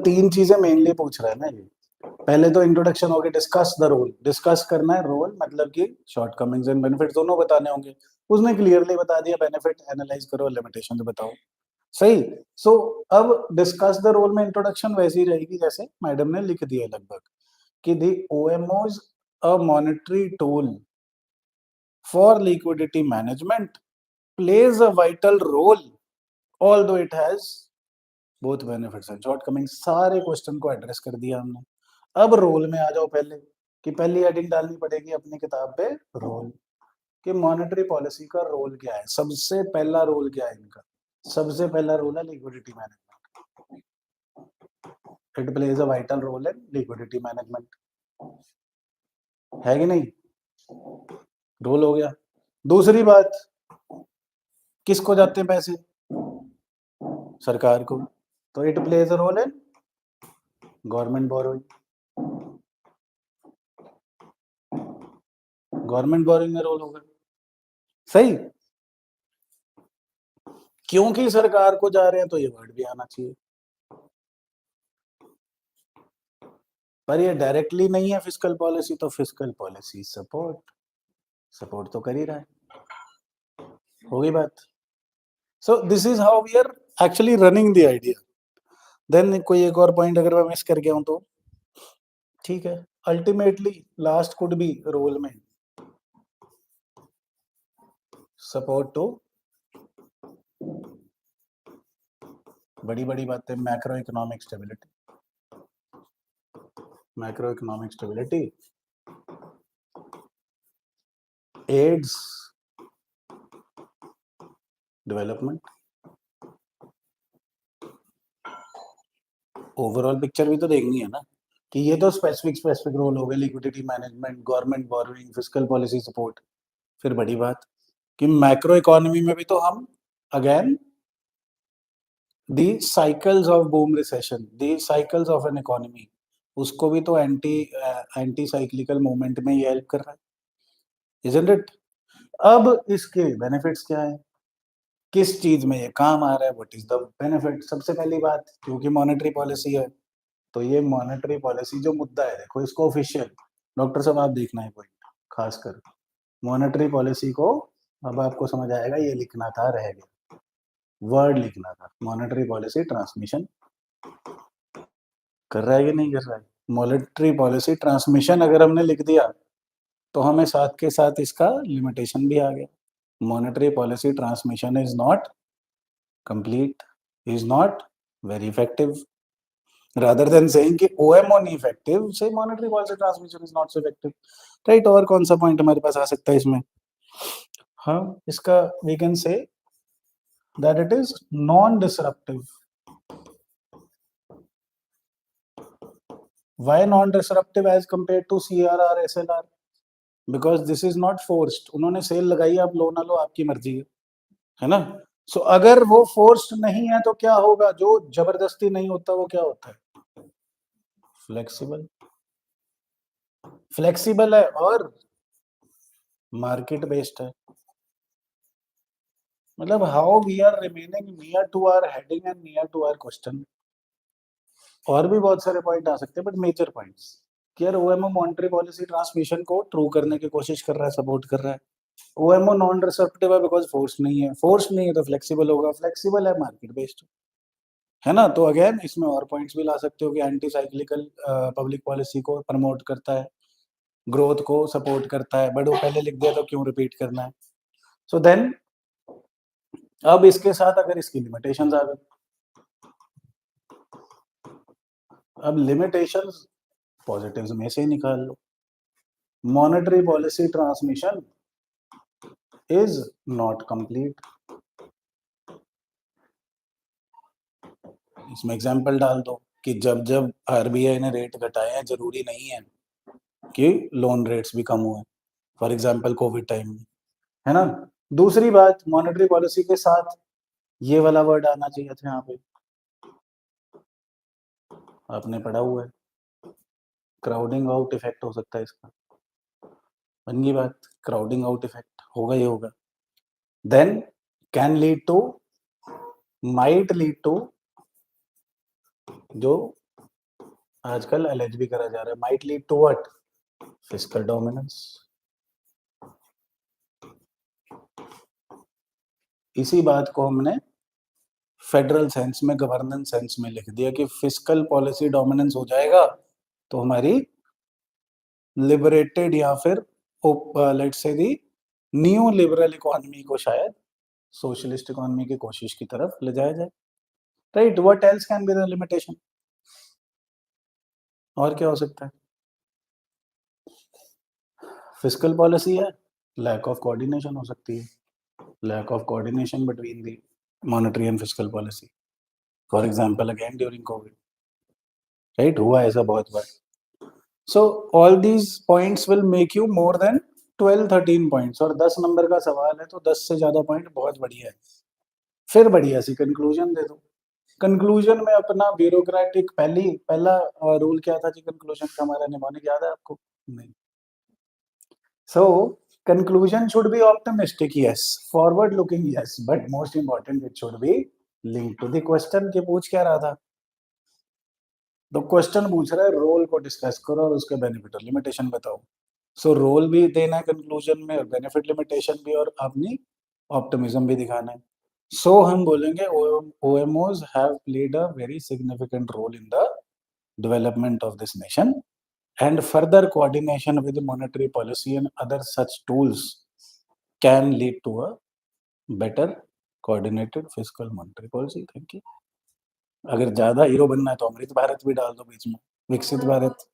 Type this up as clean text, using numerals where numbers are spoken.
मतलब 3 चीजें मेनली पूछ रहा है ना ये। पहले तो इंट्रोडक्शन हो गया, डिस्कस द रोल, डिस्कस करना है रोल, मतलब कि शॉर्टकमिंग्स एंड बेनिफिट दोनों बताने होंगे। उसने क्लियरली बता दिया, बेनिफिट एनालाइज करो, लिमिटेशन बताओ। सही। सो अब डिस्कस द रोल में इंट्रोडक्शन वैसी रहेगी जैसे मैडम ने लिख दिया लगभग, कि the OMOs a monetary tool for liquidity management plays a vital role although it has both benefits and shortcomings। सारे क्वेश्चन को एड्रेस कर दिया हमने। अब रोल में आ जाओ पहले, कि पहली हेडिंग डालनी पड़ेगी अपनी किताब पे रोल, कि मॉनेटरी पॉलिसी का रोल क्या है। सबसे पहला रोल क्या है इनका? सबसे पहला रोल है liquidity management. It plays a vital role in liquidity management, है कि नहीं? रोल हो गया। दूसरी बात, किसको जाते हैं पैसे? सरकार को। तो it plays a role in government borrowing. Government borrowing में रोल होगा। सही। क्योंकि सरकार को जा रहे हैं तो ये वर्ड भी आना चाहिए, पर ये डायरेक्टली नहीं है फिस्कल पॉलिसी, तो फिस्कल पॉलिसी सपोर्ट, सपोर्ट तो कर ही रहा है। होगी बात। So this is how we are actually running the idea. Then कोई एक और पॉइंट अगर मैं मिस कर गया हूं तो ठीक है। Ultimately last could be role में सपोर्ट टू बड़ी बड़ी बातें, macro economic stability, macro economic stability aids development. Overall picture भी तो देखनी है ना, कि ये तो स्पेसिफिक रोल हो गए, liquidity management, government borrowing, fiscal policy support. फिर बड़ी बात कि मैक्रो इकोनॉमी में भी तो हम again the cycles of boom recession, the cycles of an economy, उसको भी तो एंटी साइक्लिकल मूवमेंट में ये हेल्प कर रहा है, इजंट इट? अब इसके बेनिफिट्स क्या है, किस चीज में ये काम आ रहा है, व्हाट इज द बेनिफिट? सबसे पहली बात, क्योंकि मॉनेटरी पॉलिसी है, तो ये मॉनेटरी पॉलिसी जो मुद्दा है, देखो इसको ऑफिशियल, डॉक्टर साहब आप देखना है पॉइंट खासकर मॉनेटरी पॉलिसी को। अब आपको समझ आएगा, ये लिखना था, रह गया वर्ड लिखना था। मॉनेटरी पॉलिसी ट्रांसमिशन कर रहा है कि नहीं कर रहा है? मॉनेटरी पॉलिसी ट्रांसमिशन अगर हमने लिख दिया तो हमें साथ के साथ इसका लिमिटेशन भी आ गया। Monetary policy transmission is not complete, is not very effective. rather than saying कि OMO नहीं effective, say monetary policy transmission is not so effective, right? और कौन सा पॉइंट हमारे पास आ सकता है इसमें? हाँ, इसका we can say that it is non-disruptive. Why non-disruptive as compared to CRR, SLR? Because this is not forced. उन्होंने सेल लगाई, आप लो ना लो आपकी मर्जी है ना? सो अगर वो फोर्स्ड नहीं है तो क्या होगा? जो जबरदस्ती नहीं होता वो क्या होता है? फ्लेक्सिबल। फ्लेक्सिबल है और मार्केट बेस्ड है। मतलब how we are remaining near to our heading and near to our question. और भी बहुत सारे पॉइंट आ सकते हैं, बट मेजर पॉइंट्स कि यार ओएमओ मॉनेटरी पॉलिसी ट्रांसमिशन को ट्रू करने की कोशिश कर रहा है, सपोर्ट कर रहा है। ओएमओ नॉन डिसरप्टिव है बिकॉज फोर्स नहीं है, फोर्स नहीं है तो फ्लेक्सिबल होगा, फ्लेक्सिबल है मार्केट बेस्ड, है ना? तो अगेन इसमें और पॉइंट्स भी ला सकते हो कि एंटी साइक्लिकल पब्लिक पॉलिसी को प्रमोट करता है, ग्रोथ को सपोर्ट करता है, बट वो पहले लिख दिया तो क्यों रिपीट करना है? सो देन अब इसके साथ अगर इसकी लिमिटेशंस आ गई, अब लिमिटेशंस पॉजिटिव्स में से ही निकाल लो। Monetary policy transmission is not complete. इसमें एग्जांपल डाल दो कि जब जब आरबीआई ने रेट घटाए हैं, जरूरी नहीं है कि लोन रेट्स भी कम हुए। फॉर एग्जांपल कोविड टाइम में, है ना? दूसरी बात, मॉनेटरी पॉलिसी के साथ ये वाला वर्ड आना चाहिए था यहाँ पे, आपने पढ़ा हुआ है, क्राउडिंग आउट इफेक्ट हो सकता है इसका। बन गई बात, क्राउडिंग आउट इफेक्ट होगा ही होगा। Then can lead to, might lead to, जो आजकल एलिज भी करा जा रहा है, might lead to what, fiscal dominance. इसी बात को हमने फेडरल सेंस में, गवर्नेंस सेंस में लिख दिया कि फिस्कल पॉलिसी डोमिनेंस हो जाएगा तो हमारी लिबरेटेड या फिर let's say the new liberal economy को शायद सोशलिस्ट इकोनॉमी की कोशिश की तरफ ले जाया जाए। Right, what else can be the limitation? और क्या हो सकता है? फिस्कल पॉलिसी है, लैक ऑफ कोऑर्डिनेशन हो सकती है, lack of coordination between the monetary and fiscal policy, for example again during Covid. Right, हुआ ऐसा बहुत बार। So all these points will make you more than 12-13 points, और 10 नंबर का सवाल है तो 10 से ज्यादा पॉइंट बहुत बढ़िया है। फिर बढ़िया सी कंक्लूजन दे दो। कंक्लूजन में अपना ब्यूरोक्रेटिक पहला रूल क्या था जी कंक्लूजन का हमारा, निमोनिक याद है आपको? नहीं। So conclusion should be optimistic, yes, forward looking, yes, but most important it should be link to the question के पूछ क्या रहा था। तो क्वेश्चन पूछ रहा है रोल को डिस्कस करो और उसके बेनिफिट और लिमिटेशन बताओ। सो रोल भी देना है कंक्लूजन में और बेनिफिट लिमिटेशन भी, और अपनी ऑप्टिमिज्म भी दिखाना है। सो हम बोलेंगे OMOs have played a very significant role in the development of this nation, and further coordination with monetary policy and other such tools can lead to a better coordinated fiscal monetary policy. Thank you. अगर ज्यादा hero बनना है तो अमृत भारत भी डाल दो बीच में, विकसित भारत।